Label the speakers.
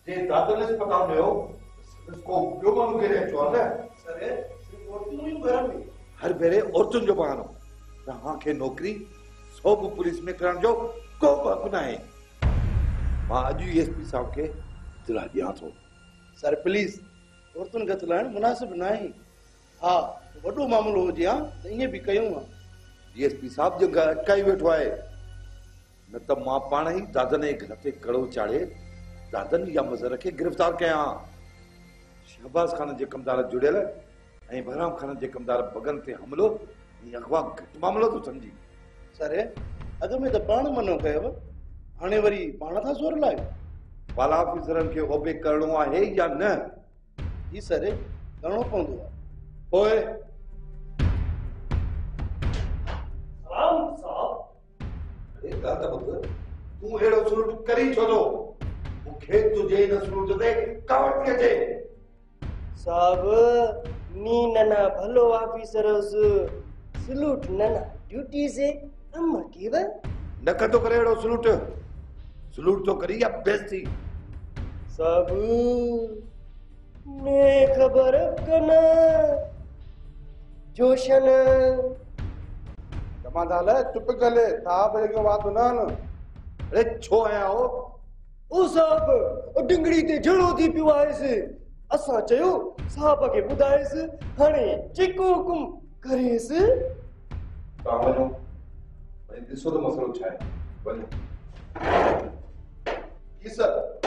Speaker 1: जे दादर अस्पताल में हो इसको क्यों मालूम करे चोर है
Speaker 2: सर सिर्फ औरतों ही घर में
Speaker 1: हर भेरे औरतुन जो बहानो तहां के नौकरी सब पुलिस में करण जो को हक ना है मां अज एसपी साहब के इतला दिया थो
Speaker 2: सर प्लीज औरतुन के तलाण मुनासिब नहीं हाँ वडो मामलो हो जिया तो इने भी कयूं
Speaker 1: डीएसपी साहब जो अटकाई बैठो है न त मां पाण ही दादन जे घर ते कड़ो चाड़े दादन या मज़र के गिरफ्तार कया शहबाज खान जे कमदार जुड़ियल ऐं बहराम खान जे कमदार बगन ते हमलो अगवा घट मामलो तो समझी
Speaker 2: सर अग में तो पाण मनो कयो हाणे वरी पाण था जोर लायो
Speaker 1: वाला ऑफिसरन के ओबे करणो आहे या न
Speaker 2: जी सर करणो पवंदो
Speaker 1: ओए
Speaker 3: सलाम साहब
Speaker 1: अरे दादा बुध तू एड़ो सुलूट करी छोड़ो मुखे तुझे न सुलूट दे कावट के जे
Speaker 3: साहब नी नना भलो ऑफिसर सलूट नना ड्यूटी से अम्मा केवल
Speaker 1: न कतो करे एड़ो सुलूट तो करी या बेइज्जती
Speaker 3: साहब ने खबर कना जोशन
Speaker 2: जमादार चुप गले था बड़े के बात ना
Speaker 1: अरे छो आया हो
Speaker 3: ओ साहब डिंगड़ी ते झड़ो थी पियो आयसि असां चयो साहब खे ॿुधायसि हाणे जेको हुकुम करेसि
Speaker 1: तव्हां वञो ऐं ॾिसो त मसइलो छा आहे वञो
Speaker 2: जी सर